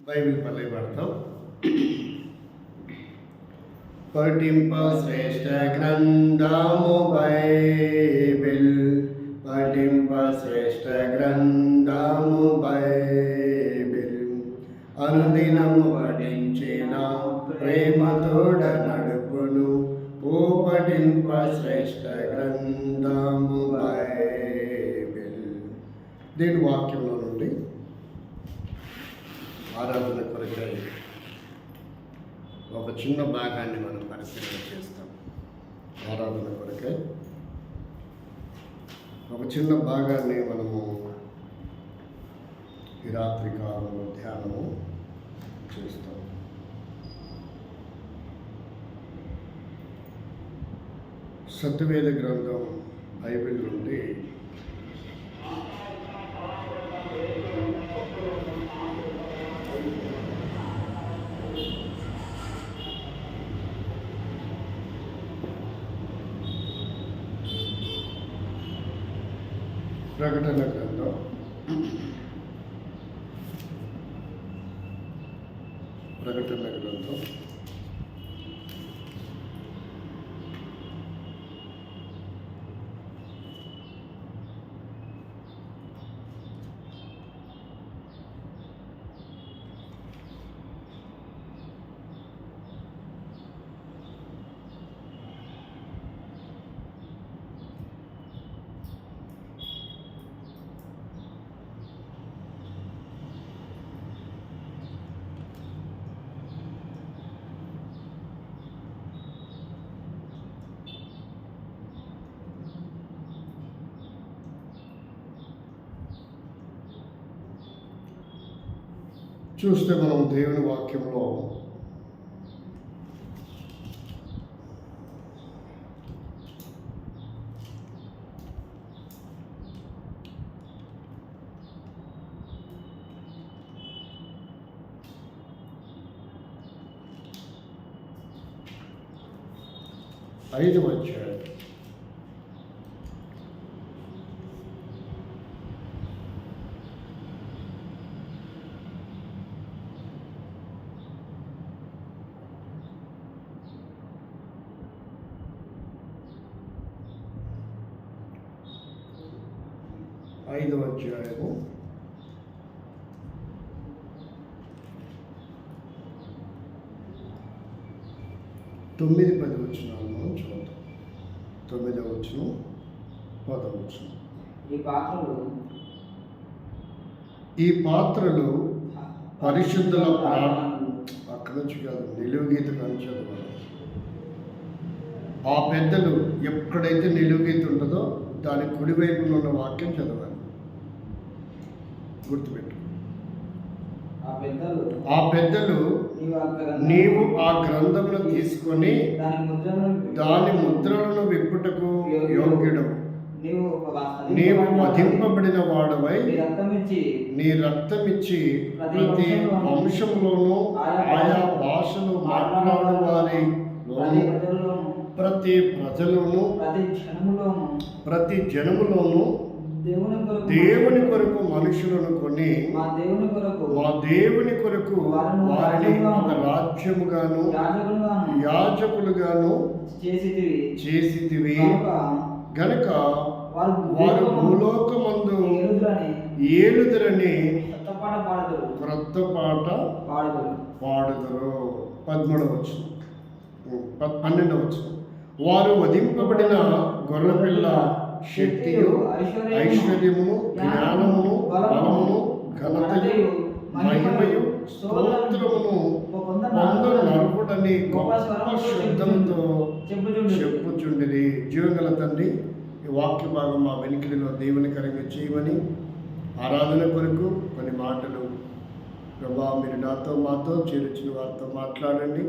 Bible పల్లె పడతాం. పఠింప శ్రేష్ఠ గ్రంథము బైబిల్, పఠింప శ్రేష్ఠ గ్రంథము బైబిల్, అనుదినము పఠించిన ప్రేమతోడ నడుపును, ఓ పఠింప శ్రేష్ఠ గ్రంథము బైబిల్. దీని వాక్యంలో నుండి ఆరాధన కొరకై ఒక చిన్న భాగాన్ని మనం పరిశీలన చేస్తాం. ఆరాధన కొరకై ఒక చిన్న భాగాన్ని మనము ఈ రాత్రి కాలంలో ధ్యానము చేస్తాం. సత్యవేద గ్రంథం బైబిల్ నుండి ప్రకటన గ్రంథం ప్రకటన గ్రంథం 'చూస్తే మనం దేవుని వాక్యంలో ఐదు అధ్యాయం 9వ వచనాలను మనం చూద్దాం. 9వ వచనం, 10వ వచనం. ఈ పాత్రలు పరిశుద్ధుల అక్కడ నుంచి కాదు, నిలువు గీత కానీ చదవాలి. ఆ పెద్దలు ఎక్కడైతే నిలువు గీత ఉంటుందో దాని కుడివైపులో ఉన్న వాక్యం చదవాలి. గుర్తుపెట్టు. ఆ పెద్దలు నీవు ఆ గ్రంథమును తీసుకొని దాని ముద్రలను విప్పుటకు యోగ్యుడవు, నీవు వధింపబడిన వాడవై నీ రక్తమిచ్చి ప్రతి వంశంలోనూ ఆయా భాషలు మాట్లాడు వారిలోను ప్రతి ప్రజలోను ప్రతి జనములోను దేవుని కొరకు మనుషులను కొని మా దేవుని కొరకు వారిని ఒక రాజ్యముగాను యాజకులుగాను చేసితివి గనుక వారు భూలోకమందు ఏలుదురని క్రొత్త పాట పాడుదురు. 13వ వచనం, 12వ వచనం. వారు వధింపబడిన గొర్రెపిల్ల శక్తియు ఐశ్వర్యమును జ్ఞానమును బలమును ఘనతయు మహిమయు స్తోత్రమును పొందు నరుకుడని గొప్ప శబ్దముతో చెప్పుచుండిరి. జీవగల తండ్రి, ఈ వాక్య భాగం మా వెనుకడిలో దేవునికరంగా చేయమని, ఆరాధన కొరకు కొన్ని మాటలు ప్రభా మీరు నాతో మాతో చేర్చిన వారితో మాట్లాడండి,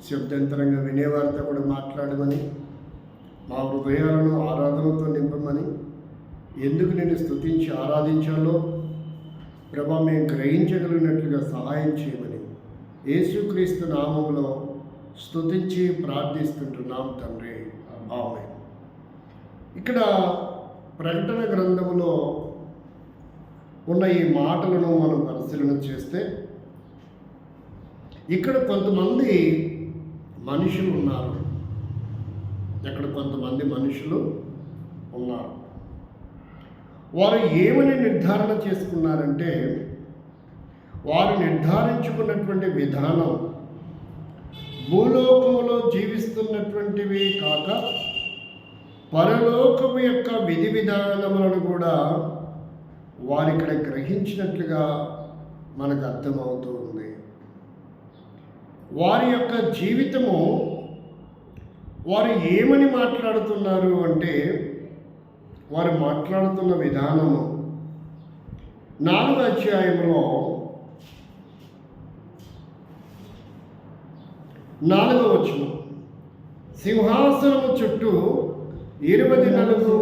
శబ్దంతరంగా వినేవారితో కూడా మాట్లాడమని, మా హృదయాలను ఆరాధనతో నింపమని, ఎందుకు నేను స్తుతించి ఆరాధించాలో ప్రభా మేము గ్రహించగలిగినట్లుగా సహాయం చేయమని యేసుక్రీస్తు నామములో స్తుతించి ప్రార్థిస్తుంటున్నాం తండ్రి, ఆమేన్. ఇక్కడ ప్రకటన గ్రంథములో ఉన్న ఈ మాటలను మనం పరిశీలన చేస్తే ఇక్కడ కొంతమంది మనుషులు ఉన్నారు. ఇక్కడ కొంతమంది మనుషులు ఉన్నారు. వారు ఏమని నిర్ధారణ చేసుకున్నారంటే, వారు నిర్ధారించుకున్నటువంటి విధానం భూలోకంలో జీవిస్తున్నటువంటివి కాక పరలోకము యొక్క విధి విధానములను కూడా వారు ఇక్కడ గ్రహించినట్లుగా మనకు అర్థమవుతూ ఉంది. వారి యొక్క జీవితము, వారు ఏమని మాట్లాడుతున్నారు అంటే, వారు మాట్లాడుతున్న విధానము 4వ అధ్యాయంలో 4వ వచనం, సింహాసనము చుట్టూ 24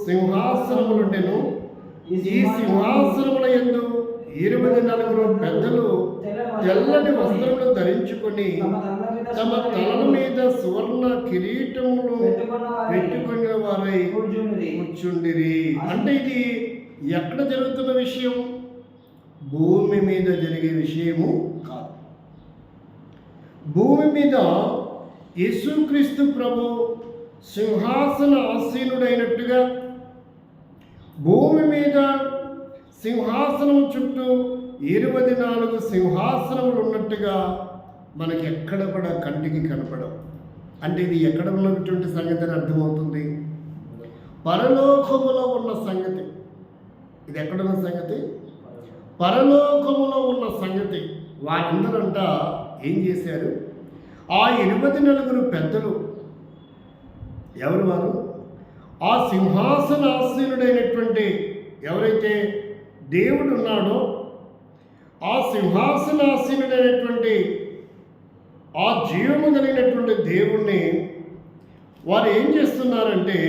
సింహాసనములుండెను. ఈ సింహాసనముల యందు 24 పెద్దలు తెల్లని వస్త్రములు ధరించుకొని తమ తలల మీద సువర్ణ కిరీటములు పెట్టుకున్న వారై కూర్చుండిరి. అంటే ఇది ఎక్కడ జరుగుతున్న విషయం? భూమి మీద జరిగే విషయము కాదు. భూమి మీద యేసుక్రీస్తు ప్రభు సింహాసన ఆసీనుడైనట్టుగా భూమి మీద సింహాసనం చుట్టూ 24 సింహాసనములు ఉన్నట్టుగా మనకి ఎక్కడ కూడా కంటికి కనపడవు. అంటే ఇది ఎక్కడ ఉన్నటువంటి సంగతి అని అర్థమవుతుంది? పరలోకములో ఉన్న సంగతి. ఇది ఎక్కడున్న సంగతి? పరలోకములో ఉన్న సంగతి. వారందరంట ఏం చేశారు? ఆ 24 పెద్దలు ఎవరు? వారు ఆ సింహాసనాసీనుడైనటువంటి ఎవరైతే దేవుడు ఉన్నాడో, ఆ సింహాసనాసీనుడైనటువంటి ఆ జీవము కలిగినటువంటి దేవుణ్ణి వారు ఏం చేస్తున్నారంటే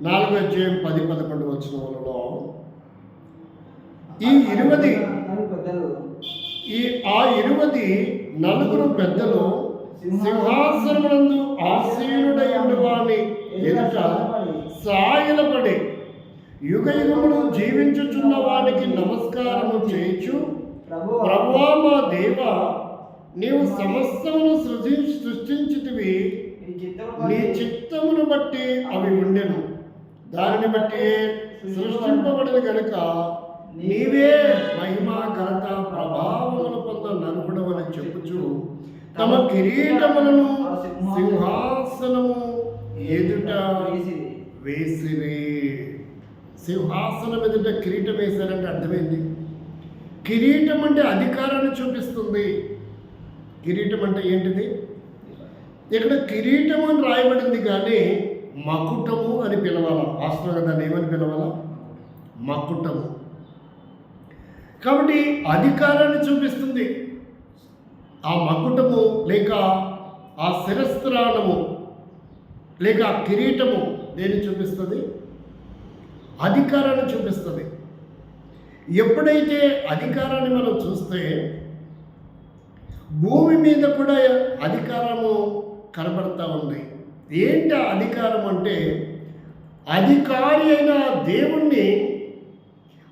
4వ అధ్యాయం 10-11 వచనములలో ఈ 24 పెద్దలు సింహాసనమునందు ఆసీనుడై ఉండువాని ఎదుట సాగిలపడి యుగయుగములు జీవించుచున్న వానికి నమస్కారము చేయుచు, ప్రభువా మా దేవా, నీవు సమస్తమును సృష్టించితివి, నీ చిత్తమును బట్టి అవి ఉండెను, దానిని బట్టి సృష్టింపబడిన గనుక నీవే మహిమ ఘనత ప్రభావములు పొంద నరుకుడవని చెప్పుచు తమ కిరీటములను సింహాసనము ఎదుట వేసిరి. సింహాసనం ఎదుట కిరీటం వేశారంటే అర్థమైంది. కిరీటం అంటే అధికారాన్ని చూపిస్తుంది. కిరీటం అంటే ఏంటిది? ఇక్కడ కిరీటం అని రాయబడింది, కానీ మకుటము అని పిలవాలా. వాస్తవంగా దాన్ని ఏమని పిలవాలా? మకుటము. కాబట్టి అధికారాన్ని చూపిస్తుంది. ఆ మకుటము లేక ఆ శిరస్త్రాణము లేక ఆ కిరీటము దేన్ని చూపిస్తుంది? అధికారాన్ని చూపిస్తుంది. ఎప్పుడైతే అధికారాన్ని మనం చూస్తే భూమి మీద కూడా అధికారము కనబడతా ఉంది. ఏంటి ఆ అధికారం అంటే, అధికారి అయిన దేవుణ్ణి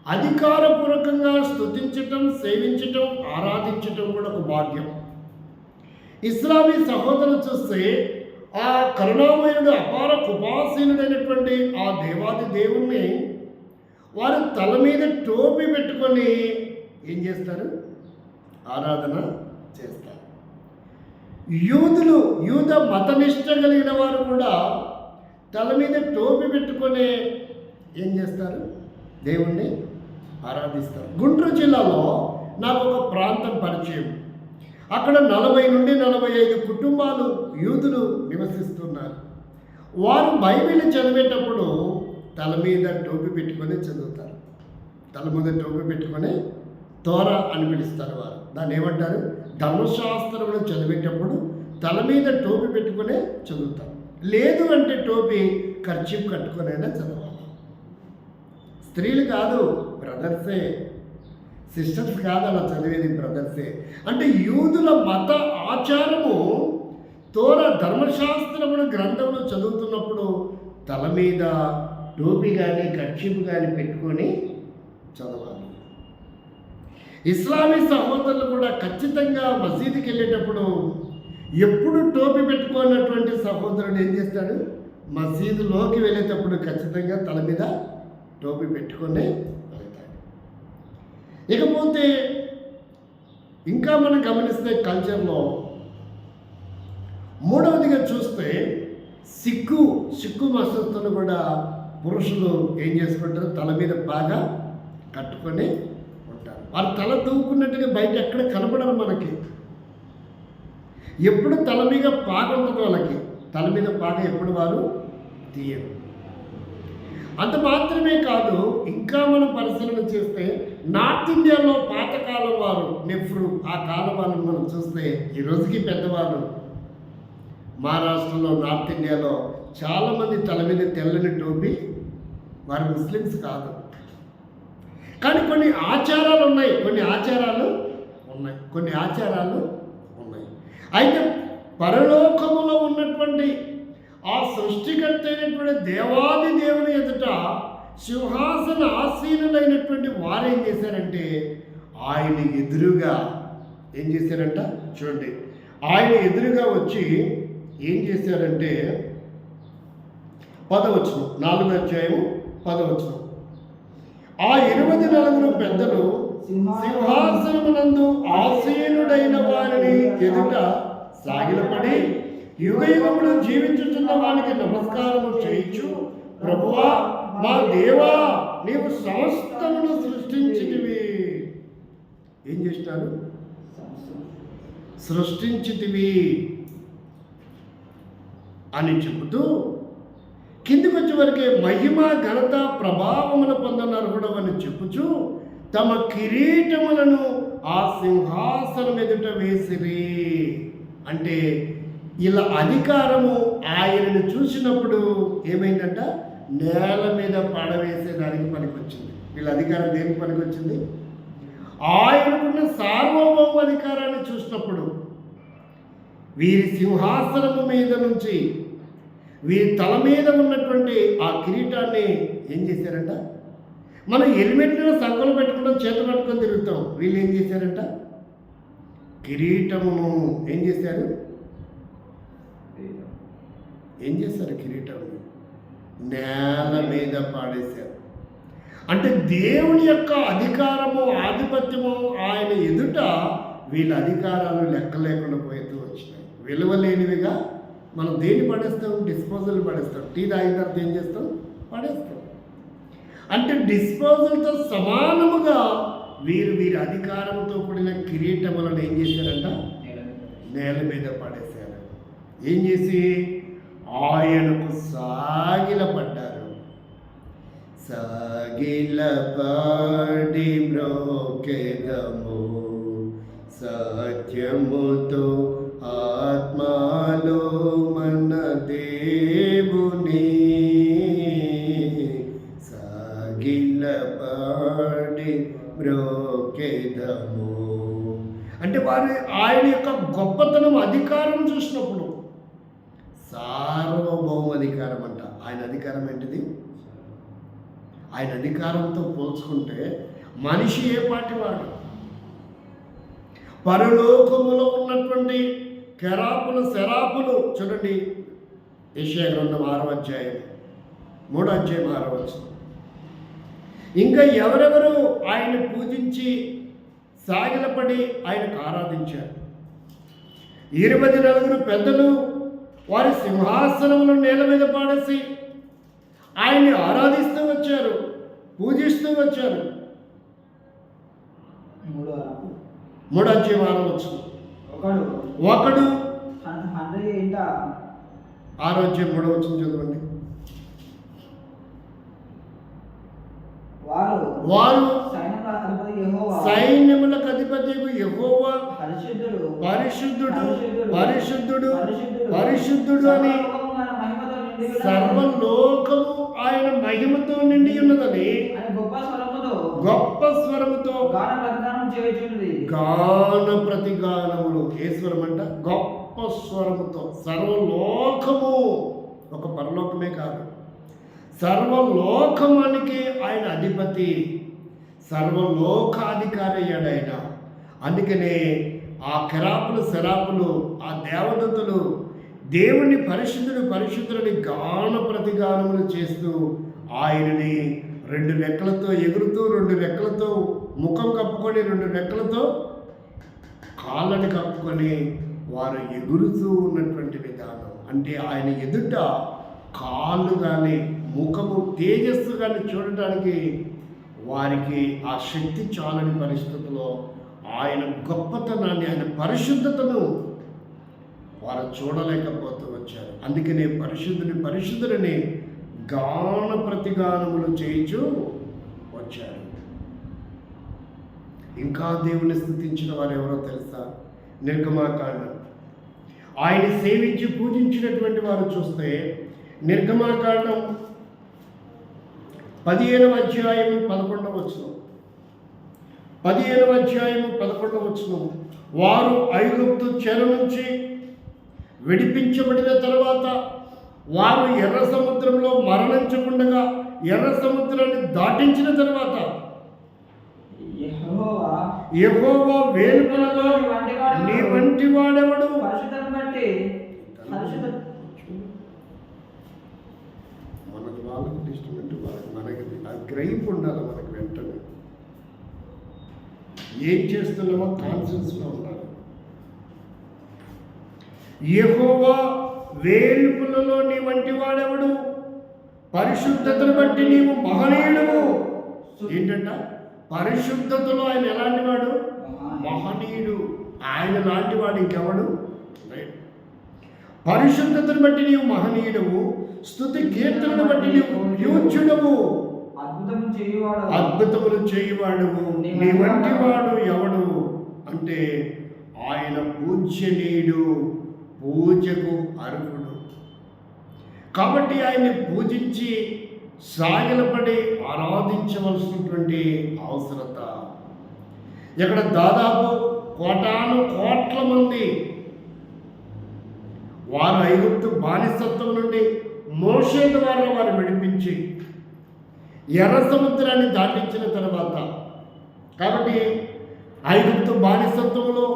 అధికారపూర్వకంగా స్తుతించటం, సేవించటం, ఆరాధించటం కూడా ఒక భాగ్యం. ఇస్లామీ సహోదరులు చూస్తే ఆ కరుణామయుడు అపార కృపాసీనుడైనటువంటి ఆ దేవాది దేవుణ్ణి వారు తల మీద టోపీ పెట్టుకొని ఏం చేస్తారు? ఆరాధన చేస్తారు. యూద మతనిష్ట కలిగిన వారు కూడా తల మీద టోపీ పెట్టుకొని ఏం చేస్తారు? దేవుణ్ణి ఆరాధిస్తారు. గుంటూరు జిల్లాలో నాకు ఒక ప్రాంతం పరిచయం. అక్కడ 40 నుండి 45 కుటుంబాలు యూదులు నివసిస్తున్నారు. వారు బైబిల్ చదివేటప్పుడు తల మీద టోపీ పెట్టుకొని చదువుతారు. తల మీద టోపీ పెట్టుకొని తోరా అని పిలుస్తారు. వారు దాన్ని ఏమంటారు? ధర్మశాస్త్రములు చదివేటప్పుడు తల మీద టోపీ పెట్టుకునే చదువుతారు. లేదు అంటే టోపీ కర్చీఫ్ కట్టుకునైనా చదవాలి. స్త్రీలు కాదు, బ్రదర్సే. సిస్టర్స్ కాదు అలా చదివేది, బ్రదర్సే. అంటే యూదుల మత ఆచారము తోరా ధర్మశాస్త్రమును గ్రంథములు చదువుతున్నప్పుడు తల మీద టోపీ కానీ కర్చీఫ్ కానీ పెట్టుకొని చదవాలి. ఇస్లామీ సహోదరులు కూడా ఖచ్చితంగా మసీదుకి వెళ్ళేటప్పుడు ఎప్పుడు టోపీ పెట్టుకున్నటువంటి సహోదరుడు ఏం చేస్తాడు, మసీదులోకి వెళ్ళేటప్పుడు ఖచ్చితంగా తల మీద టోపీ పెట్టుకొని వెళ్తాడు. ఇకపోతే ఇంకా మనం గమనిస్తే కల్చర్లో మూడవదిగా చూస్తే సిక్కు మసీదులు కూడా పురుషులు ఏం చేసుకుంటారు, తల మీద బాగా కట్టుకొని ఉంటారు. వారు తల దూకున్నట్టుగా బయట ఎక్కడ కనపడరు మనకి. ఎప్పుడు తల మీద పాగ ఉంటుంది వాళ్ళకి, తల మీద పాగ ఎప్పుడు వారు తీయరు. అంత మాత్రమే కాదు, ఇంకా మనం పరిశీలన చేస్తే నార్త్ ఇండియాలో పాతకాలం వారు నెహ్రూ ఆ కాలం వాళ్ళని మనం చూస్తే ఈ రోజుకి పెద్దవాళ్ళు మహారాష్ట్రలో నార్త్ ఇండియాలో చాలామంది తల మీద తెల్లని టోపీ, వారు ముస్లిమ్స్ కాదు. కానీ కొన్ని ఆచారాలు ఉన్నాయి. అయితే పరలోకములో ఉన్నటువంటి ఆ సృష్టికర్త అయినటువంటి దేవాది దేవుని ఎదుట సింహాసన ఆసీనులైనటువంటి వారు ఏం చేశారంటే ఆయన ఎదురుగా ఏం చేశారంట చూడండి, ఆయన ఎదురుగా వచ్చి ఏం చేశారంటే 10వ వచనం, 4వ అధ్యాయము 10వ వచనం, ఆ 24 పెద్దలు సింహాసనమునందు ఆసీనుడైన వారిని ఎదుట సాగిలపడి యుగయుగములు జీవించుతున్న వారికి నమస్కారము చేయించు, ప్రభువా మా దేవా నీవు సమస్తమును సృష్టించితివి. ఏం చేసినారు, సృష్టించితివి అని చెబుతూ కిందికి వచ్చే వరకే మహిమ ఘనత ప్రభావములు పొందన్నారు కూడా అని చెప్పుచు తమ కిరీటములను ఆ సింహాసనం ఎదుట వేసిరి. అంటే ఇలా అధికారము ఆయనను చూసినప్పుడు ఏమైందంట, నేల మీద పడవేసేదానికి పనికొచ్చింది. వీళ్ళ అధికారం దేనికి పనికొచ్చింది, ఆయనకున్న సార్వభౌమ అధికారాన్ని చూసినప్పుడు వీరి సింహాసనము మీద నుంచి వీరి తల మీద ఉన్నటువంటి ఆ కిరీటాన్ని ఏం చేశారంట, మనం హెల్మెట్లను సంకలు పెట్టుకుంటాం, చేతులు పట్టుకొని తిరుగుతాం. వీళ్ళు ఏం చేశారంట, కిరీటమును ఏం చేశారు, కిరీటమును నేల మీద పాడేశారు. అంటే దేవుని యొక్క అధికారము ఆధిపత్యము ఆయన ఎదుట వీళ్ళ అధికారాలు లెక్క లేకుండా పోతూ వచ్చినాయి. విలువలేనివిగా మనం దేన్ని పడేస్తాం, డిస్పోజల్ పడేస్తాం. టీ తాగిన తర్వాత ఏం చేస్తాం, పడేస్తాం. అంటే డిస్పోజల్తో సమానముగా వీరి అధికారంతో కూడిన కిరీటములను ఏం చేశారంట, నేల మీద పడేశారు. ఏం చేసి ఆయనకు సాగిలపడ్డారు. సాగిలపడి మ్రోకెదము సత్యముతో ఆత్మలో మన దేవుని, సాగిలపడి మ్రోకెదము. అంటే వారు ఆయన యొక్క గొప్పతనం అధికారం చూసినప్పుడు, సార్వభౌమ అధికారం అంట. ఆయన అధికారం ఏంటిది, ఆయన అధికారంతో పోల్చుకుంటే మనిషి ఏ పాటి వాడు. పరలోకములో ఉన్నటువంటి శరాపులు చూడండి, యెషయా గ్రంథం 6వ అధ్యాయం 3వ అధ్యాయం 6వ వచనం. ఇంకా ఎవరెవరు ఆయన పూజించి సాగిలపడి ఆయనకు ఆరాధించారు. 24 పెద్దలు వారి సింహాసనములను నేల మీద పాడేసి ఆయన్ని ఆరాధిస్తూ వచ్చారు, పూజిస్తూ వచ్చారు. 3వ అధ్యాయం 6వ వచనం. ఒకడు 6వ అధ్యాయం 3వ వచనం చదవండి. వారు సైన్యములకు అధిపతి యెహోవా పరిశుద్ధుడు అని సర్వలోకము ఆయన మహిమతో నిండి ఉన్నదని గొప్ప స్వరముతో గాన ప్రతిగానములు. ఏ స్వరం అంట, గొప్ప స్వరముతో. సర్వలోకము, ఒక పరలోకమే కాదు, సర్వలోకమానికి ఆయన అధిపతి, సర్వలోకాధికారి అయ్యాడు ఆయన. అందుకనే ఆ కెరాపులు శరాపులు, ఆ దేవదూతలు దేవుణ్ణి పరిశుద్ధుడు పరిశుద్ధులని గాన ప్రతిగానములు చేస్తూ ఆయనని 2 రెక్కలతో ఎగురుతూ, 2 రెక్కలతో ముఖం కప్పుకొని, 2 రెక్కలతో కాళ్ళని కప్పుకొని వారు ఎగురుతూ ఉన్నటువంటి విధానం. అంటే ఆయన ఎదుట కాళ్ళు కానీ ముఖము తేజస్సు కానీ చూడటానికి వారికి ఆ శక్తి చాలని పరిస్థితుల్లో ఆయన గొప్పతనాన్ని, ఆయన పరిశుద్ధతను వారు చూడలేకపోతూ వచ్చారు. అందుకనే పరిశుద్ధుని గాన ప్రతిగానములు చేయించు వచ్చారు. ఇంకా దేవుని స్తుతించిన వారు ఎవరో తెలుసా? నిర్గమాకాండం. ఆయన సేవించి పూజించినటువంటి వారు చూస్తే నిర్గమాకాండం 15వ అధ్యాయము 11వ వచనం. 15వ అధ్యాయము 11వ వచనం. వారు ఐగుప్తు చెర నుంచి విడిపించబడిన తర్వాత వారు ఎర్ర సముద్రంలో మరణించకుండా ఎర్ర సముద్రాన్ని దాటించిన తర్వాత యెహోవా వేలుపులలో నీ వంటి వాడెవడు? మనకు వాళ్ళకి ఇష్టమంటే మనకి గ్రహింపు ఉండాలి. మనకి వెంటనే ఏం చేస్తున్నామో కాన్షియస్లో ఉండాలి. యెహోవా వేలుపులలో నీ వంటి వాడెవడు? పరిశుద్ధతను బట్టి నీవు మహనీయుడు. ఏంటంట? పరిశుద్ధతలో ఆయన ఎలాంటి వాడు? మహనీయుడు. ఆయన లాంటి వాడు ఇంకెవడు? పరిశుద్ధతను బట్టి నీవు మహనీయుడవు, స్తుతి కీర్తనను బట్టి నీవు పూజ్యుడవు, అద్భుతములు చేయువాడువు, నీ వంటి వాడు ఎవడు అంటే ఆయన పూజ్యనీయుడు, పూజకు అర్హుడు. కాబట్టి ఆయన్ని పూజించి సాగిలపడి ఆరాధించవలసినటువంటి అవసరత. ఇక్కడ దాదాపు 1,000,000 మంది వారు ఐగుప్తు బానిసత్వం నుండి మోషే ద్వారా వారు విడిపించి ఎర్ర సముద్రాన్ని దాటించిన తర్వాత, కాబట్టి ఐగుప్తు బానిసత్వంలో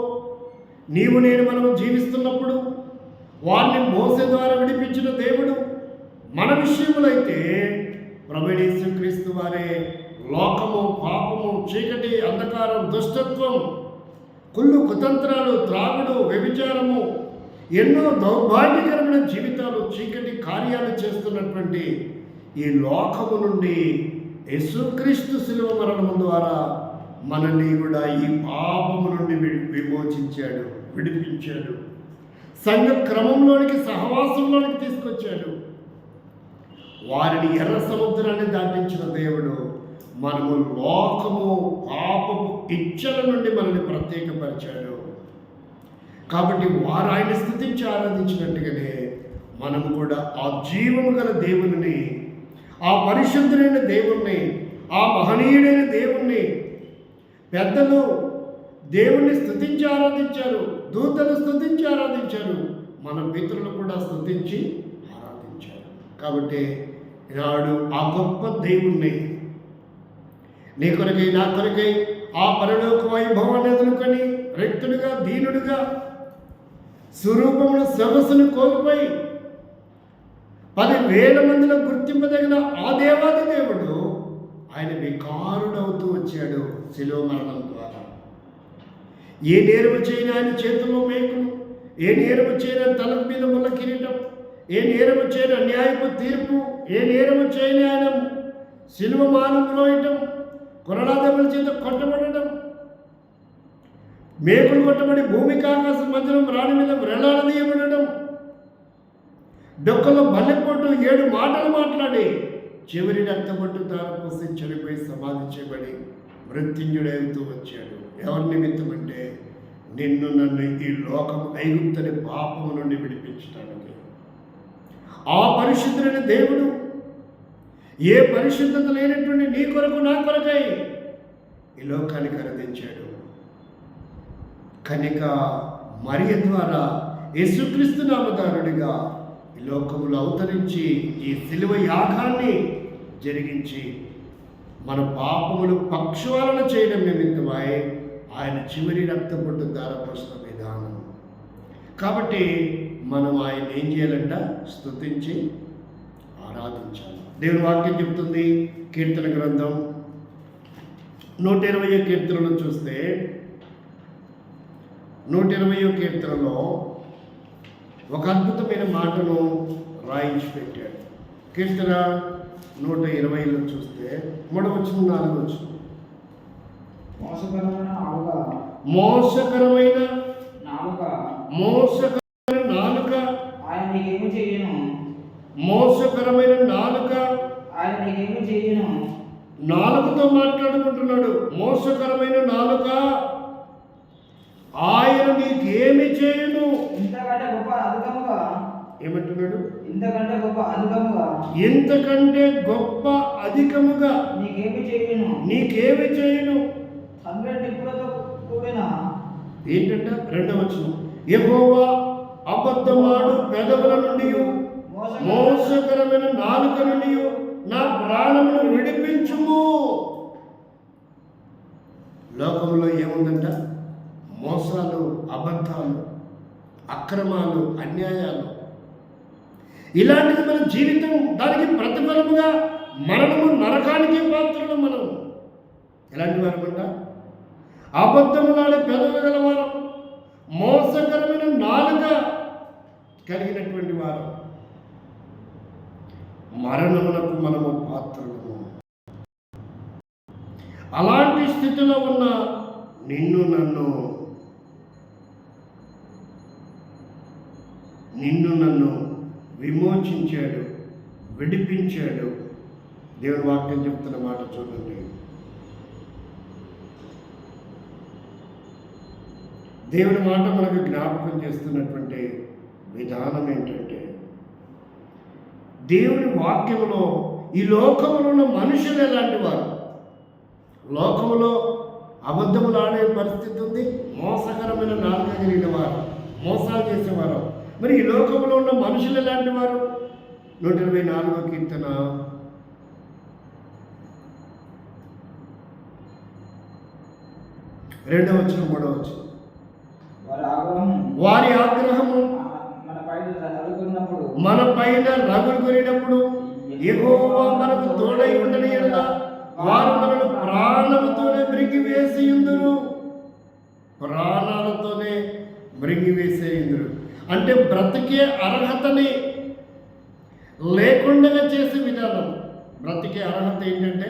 నీవు నేను మనము జీవిస్తున్నప్పుడు వారిని మోసే ద్వారా విడిపించిన దేవుడు మన విషయములైతే ప్రభువైన యేసుక్రీస్తు వారే లోకము, పాపము, చీకటి, అంధకారం, దుష్టత్వం, కుళ్ళు కుతంత్రాలు, త్రాగుడు, వ్యభిచారము, ఎన్నో దౌర్భాగ్యకరమైన జీవితాలు, చీకటి కార్యాలు చేస్తున్నటువంటి ఈ లోకము నుండి యేసుక్రీస్తు శిలువ మరణము ద్వారా మనల్ని కూడా ఈ పాపము నుండి విమోచించాడు, విడిపించాడు. సంఘ క్రమంలోనికి, సహవాసంలోనికి తీసుకొచ్చాడు. వారిని ఎర్ర సముద్రాన్ని దాటించిన దేవుడు మనము లోకము, పాపపు ఇచ్చల నుండి మనల్ని ప్రత్యేకపరిచాడు. కాబట్టి వారు ఆయన స్తుతించి ఆరాధించినట్టుగానే మనము కూడా ఆ జీవము గల దేవుని, ఆ పరిశుద్ధుడైన దేవుణ్ణి, ఆ మహనీయుడైన దేవుణ్ణి పెద్దలు దేవుణ్ణి స్తుతించి ఆరాధించారు, దూతలు స్తుతించి ఆరాధించారు, మన పితరులు కూడా స్తుతించి ఆరాధించారు. కాబట్టి ఈనాడు ఆ గొప్ప దేవుణ్ణి నీ కొరకై, నా కొరకై ఆ పరలోక వైభవాన్ని ఎదుర్కొని రిక్తుడుగా, దీనుడుగా, స్వరూపముల సొగసును కోల్పోయి 10,000 మందిలో గుర్తింపదగిన ఆ దేవాది దేవుడు ఆయన వికారుడవుతూ వచ్చాడు శిలువ మరణం ద్వారా. ఏ నేరము చేయని ఆయన చేతుల్లో మేకులు, ఏ నేరము చేయని తల మీద ముళ్ళ కిరీటం, ఏ నేరము చేయని అన్యాయపు తీర్పు, ఏ నేరము చేయని ఆయన శిలువ మానం రోయటం, కొరడాదెబ్బల చేత కొట్టబడడం, మేకులు కొట్టబడి భూమికి ఆకాశం మధ్యలో రాణి మీద వ్రేలాడదీయబడడం, డొక్కలో బల్లెపోటు 7 మాటలు మాట్లాడి చివరి రక్తపట్టు తారపోసి చనిపోయి సమాధి చేయబడి మృత్యుంజుడవుతూ వచ్చాడు. ఎవరి నిమిత్తం అంటే నిన్ను నన్ను ఈ లోకం ఐగుప్తని పాపము నుండి విడిపించడానికి. ఆ పరిశుద్ధుడైన దేవుడు ఏ పరిశుద్ధత లేనటువంటి నీ కొరకు, నా కొరకై ఈ లోకానికి అనుదించాడు. కనుక మరియ ద్వారా యేసుక్రీస్తు నామధారుడిగా ఈ లోకములో అవతరించి ఈ శిలువ యాగాన్ని జరిగించి మన పాపములు పక్షవాలన చేయడం నిమిత్తమై ఆయన చివరి రక్తపొట్టు ధారపోసిన విధానం. కాబట్టి మనం ఆయన ఏం చేయాలంట? స్తుతించి ఆరాధించాలి. దేవుని వాక్యం చెప్తుంది, కీర్తన గ్రంథం 120వ కీర్తనలో చూస్తే 120వ కీర్తనలో ఒక అద్భుతమైన మాటను రాయించి పెట్టాడు. కీర్తన 120లో చూస్తే 3వ వచనం 4వ వచనం, మోసకరమైన నాలుక ఆయన నీకేమి చేయను, మోసకరమైన నాలుక ఆయన నీకేమి చేయను. నాలుకతో మాట్లాడుకుంటున్నాడు. మోసకరమైన నాలుక ఆయన నీకేమి చేయను. ఇంతకంటే గొప్ప అధికముగా ఏమంటున్నాడు? ఇంతకంటే గొప్ప అధికముగా, ఇంతకంటే గొప్ప అధికముగా నీకేమి చేయను, నీకేమి చేయను. 100 నిప్పులతో కూడిన ఏంటంట? 2వ వచనం, యెహోవా అబద్ధమాడు పెదవుల నుండి మోసకరమైన నాలుక నుండి నా ప్రాణమును విడిపించుము. లోకంలో ఏముందంట? మోసాలు, అబద్ధాలు, అక్రమాలు, అన్యాయాలు. ఇలాంటిది మన జీవితం. దానికి ప్రతిఫలముగా మరణము, నరకానికి పాత్రలు మనం. ఎలాంటి వారమంట? అబద్ధములాడే పెదవులు గలవారు, మోసకరమైన నాలుక కలిగినటువంటి వారు. మరణమునకు మనము పాత్రలము. అలాంటి స్థితిలో ఉన్న నిన్ను నన్ను విమోచించాడు, విడిపించాడు. దేవుని వాక్యం చెప్తున్న మాట చూడండి. దేవుని మాట మనకు జ్ఞాపకం చేస్తున్నటువంటి విధానం ఏంటంటే, దేవుని వాక్యంలో ఈ లోకంలో ఉన్న మనుషులు ఎలాంటి వారు? లోకంలో అబద్ధములు ఆడే పరిస్థితి ఉంది, మోసకరమైన నాలుక కలిగిన వారు, మోసాలు చేసేవారు. మరి ఈ లోకంలో ఉన్న మనుషులు ఎలాంటి వారు? 124వ కీర్తన 2వ వచనం 3వ వచనం, వారి ఆగ్రహము మన పైన రగులుకొనినప్పుడు యెహోవా మనకు తోడై ఉండని ఎడల వారు మనను ప్రాణముతోనే మృంగివేసేయుందురు. ప్రాణాలతోనే మృంగివేసేయుందురు అంటే బ్రతికే అర్హతని లేకుండా చేసే విధానం. బ్రతికే అర్హత ఏంటంటే,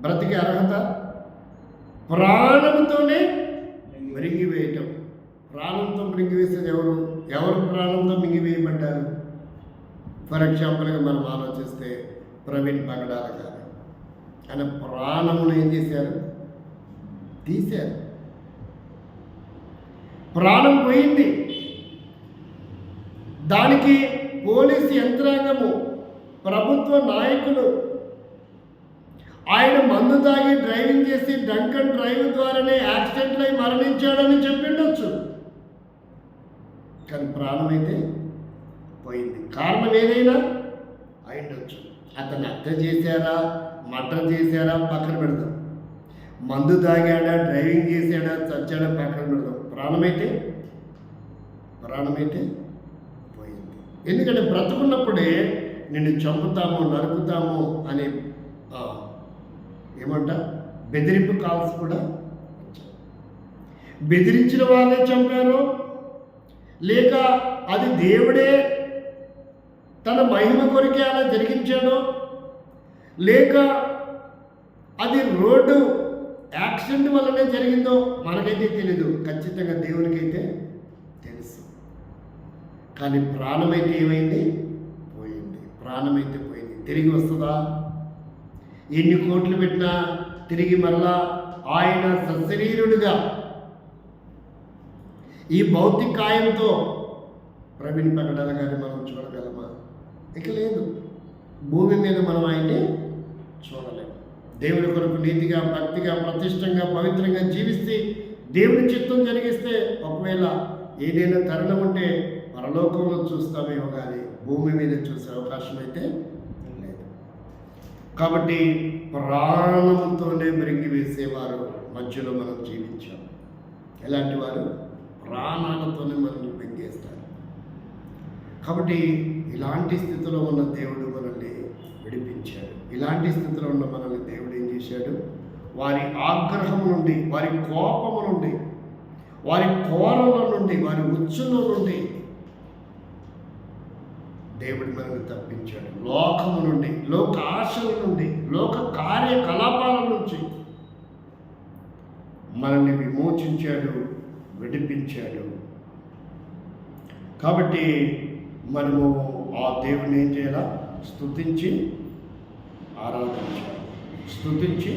బ్రతికే అర్హత ప్రాణంతోనే మృంగివేయటం. ప్రాణంతో మృంగివేసేది ఎవరు? ఎవరు ప్రాణంతో మింగివేయబడ్డారు? ఫర్ ఎగ్జాంపుల్గా మనం ఆలోచిస్తే ప్రవీణ్ పగడాల గారు, ఆయన ప్రాణమును ఏం చేశారు? తీశారు. ప్రాణం పోయింది. దానికి పోలీసు యంత్రాంగము, ప్రభుత్వ నాయకులు, ఆయన మందు తాగి డ్రైవింగ్ చేసి డ్రంక్ అండ్ డ్రైవ్ ద్వారానే యాక్సిడెంట్లు అయి మరణించాడని చెప్పిండొచ్చు. కానీ ప్రాణమైతే పోయింది. కారణం ఏదైనా అయిండొచ్చు. అతను హత్య చేశారా, మర్డర్ చేశారా పక్కన పెడదాం. మందు తాగాడా, డ్రైవింగ్ చేశాడా, చచ్చాడా పక్కన పెడదాం. ప్రాణమైతే పోయింది. ఎందుకంటే బ్రతుకున్నప్పుడే నిన్ను చంపుతాము, నరుకుతాము అని ఏమంట బెదిరింపు కాల్స్ కూడా బెదిరించిన వాళ్ళే చంపారు, లేక అది దేవుడే తన మహిమ కొరికే అలా జరిగించాడో, లేక అది రోడ్డు యాక్సిడెంట్ వల్లనే జరిగిందో మనకైతే తెలీదు. ఖచ్చితంగా దేవునికైతే తెలుసు. కానీ ప్రాణమైతే ఏమైంది? పోయింది. ప్రాణమైతే పోయింది. తిరిగి వస్తుందా? ఎన్ని కోట్లు పెట్టినా తిరిగి మరలా ఆయన సశరీరుడుగా ఈ భౌతికాయంతో ప్రవీణ్ పగడాల గారిని మనం చూడగలమా? ఇక లేదు. భూమి మీద మనం ఆయన్ని చూడలేము. దేవుని కొరకు నీతిగా, భక్తిగా, ప్రతిష్టంగా, పవిత్రంగా జీవిస్తే, దేవుని చిత్తం జరిగిస్తే, ఒకవేళ ఏదైనా తరుణం ఉంటే పరలోకంలో చూస్తామేమో కానీ భూమి మీద చూసే అవకాశం అయితే లేదు. కాబట్టి ప్రాణంతోనే మృంగి వేసేవారు మధ్యలో మనం జీవించాం. ఎలాంటి వారు? ప్రాణాలతోనే మనల్ని మృంగేస్తారు. కాబట్టి ఇలాంటి స్థితిలో ఉన్న దేవుడు మనల్ని విడిపించాడు. ఇలాంటి స్థితిలో ఉన్న మనల్ని దేవుడు ఏం చేశాడు? వారి ఆగ్రహం నుండి, వారి కోపము నుండి, వారి కోరల నుండి, వారి ఉచ్చుల నుండి దేవుడు మనల్ని తప్పించాడు. లోకము నుండి, లోక ఆశల నుండి, లోక కార్యకలాపాల నుంచి మనల్ని విమోచించాడు, విడిపించాడు. కాబట్టి మనము ఆ దేవుని ఏం చేయాలా? స్తుతించి ఆరాధించాలి. స్తుతించి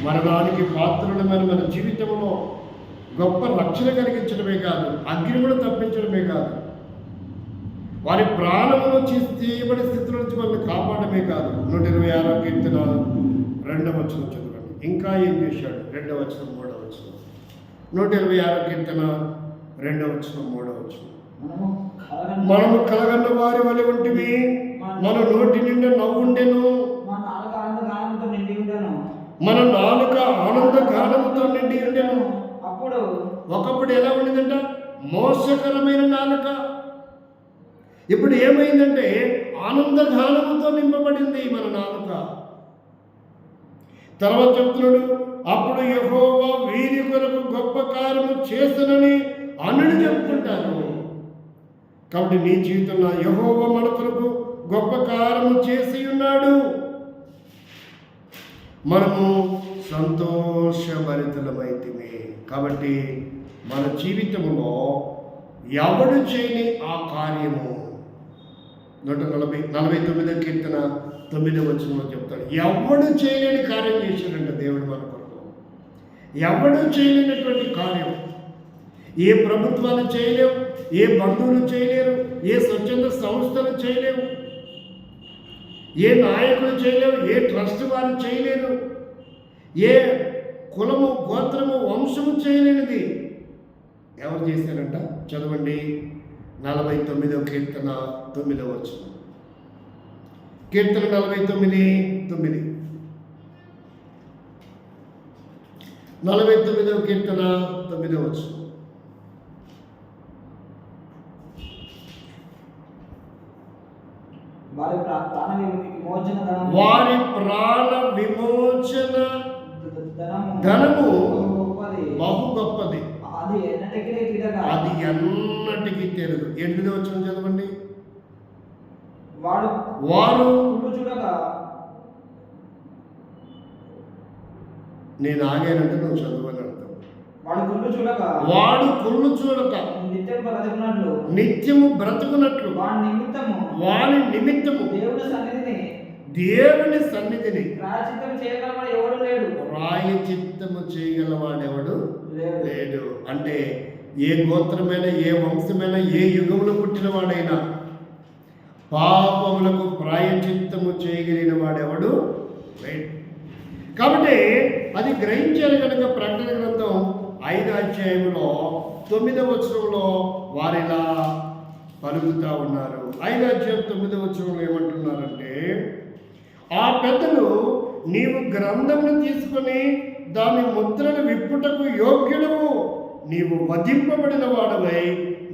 మరణానికి పాత్రులమైన మన జీవితంలో గొప్ప రక్షణ కలిగించడమే కాదు, అగ్ని కూడా తప్పించడమే కాదు, వారి ప్రాణమును చేయబడి స్థితిలో నుంచి మనల్ని కాపాడమే కాదు. 126వ కీర్తన 2వ వచనం చదవండి. ఇంకా ఏం చేశాడు? 2వ వచనం 3వ వచనం. 126వ కీర్తన 2వ వచనం 3వ వచనం. మనము కలగన్న వారి వలె ఉంటిమి, మన నోటి నిండా నవ్వుండెను, మన నాలుక ఆనంద గానముతో నిండి ఉండెను. ఒకప్పుడు ఎలా ఉండేదంట? మోసకరమైన నాలుక. ఇప్పుడు ఏమైందంటే ఆనందగానముతో నింపబడింది మన నాలుక. తర్వాత చెప్తున్నాడు, అప్పుడు యెహోవా వీరి కొరకు గొప్ప కార్యము చేస్తునని అనుడు చెప్పుకుంటారు. కాబట్టి నీ జీవితంలో యెహోవా మన కొరకు గొప్ప కార్యము చేసి ఉన్నాడు. మనము సంతోషభరితులమైతిమి. కాబట్టి మన జీవితంలో ఎవడు చేయని ఆ కార్యము 149వ కీర్తన 9వ వచనంలో చెప్తాడు. ఎవడు చేయలేని కార్యం చేశాడంట దేవుడు మన కొరకు. ఎవడు చేయలేనటువంటి కార్యం ఏ ప్రభుత్వాలు చేయలేవు, ఏ బంధువులు చేయలేరు, ఏ స్వచ్ఛంద సంస్థలు చేయలేవు, ఏ నాయకులు చేయలేవు, ఏ ట్రస్ట్ వారు చేయలేరు, ఏ కులము, గోత్రము, వంశము చేయలేనిది ఎవరు చేశారంట? చదవండి 49వ కీర్తన 9వ వచనం. కీర్తన 49:9. 49వ కీర్తన 9వ వచనం. వారి ప్రాణ విమోచన ధనము బహు గొప్పది, అది ఎన్నటికీ తీరదు. 8వ వచనం చదవండి. వారు నేను ఆగానంటే నువ్వు చదువని అర్థం. వాడు కుళ్ళు చూడక నిత్యము బ్రతుకున్నట్లు వాని నిమిత్తము దేవుని సన్నిధిని ప్రాయచిత్తము చేయగలవాడెవడు లేడు. అంటే ఏ గోత్రమైనా, ఏ వంశమైనా, ఏ యుగంలో పుట్టిన వాడైనా పాపములకు ప్రాయచిత్తము చేయగలిగిన వాడెవడు లేడు. కాబట్టి అది గ్రహించారు కనుక ప్రకటన గ్రంథం 5వ అధ్యాయంలో 9వ వచనంలో వారిలా పలుకుతా ఉన్నారు. 5వ అధ్యాయం 9వ వచనంలో ఏమంటున్నారంటే, ఆ పెద్దలు నీవు గ్రంథమును తీసుకొని దాని ముద్రను విప్పుటకు యోగ్యుడవు, నీవు వధింపబడిన వాడవై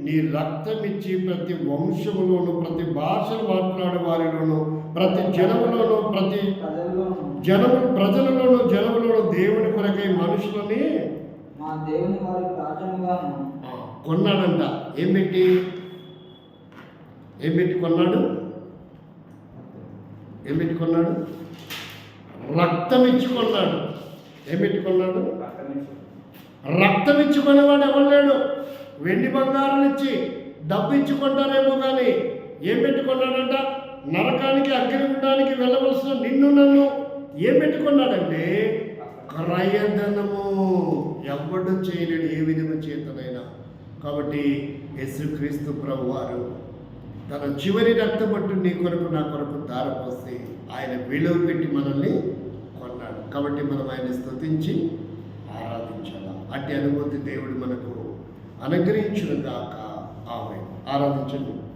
నీ రక్తమిచ్చి ప్రతి వంశములోను, ప్రతి భాషలు మాట్లాడే వారిలోను, ప్రతి జనములోను, ప్రతి ప్రజలలోను, జనములోను దేవుని కొరకై మనుషులని కొన్నాడంట. ఏం పెట్టి కొన్నాడు? ఏం పెట్టి కొన్నాడు? రక్తం ఇచ్చుకున్నాడు. ఏం పెట్టుకున్నాడు? రక్తం ఇచ్చుకునేవాడు ఎవరు లేడు. వెండి బంగారం ఇచ్చి డబ్బు ఇచ్చుకుంటారేమో కానీ ఏం పెట్టుకున్నాడంట? నరకానికి, అగ్నిగుండానికి వెళ్ళవలసిన నిన్ను నన్ను ఏం పెట్టుకున్నాడంటే క్రయధనము. ఎవడు చేయలేడు ఏ విధము చేతనైనా. కాబట్టి యేసుక్రీస్తు ప్రభువారు తన చివరి రక్తబట్టు నీ కొరకు, నా కొరకు ధారపోసి ఆయన విలువ పెట్టి మనల్ని కొన్నాడు. కాబట్టి మనం ఆయన స్తుతించి ఆరాధించాలి. అట్టి అనుభూతి దేవుడు మనకు అనుగ్రహించును గాక. ఆమె ఆరాధించండి.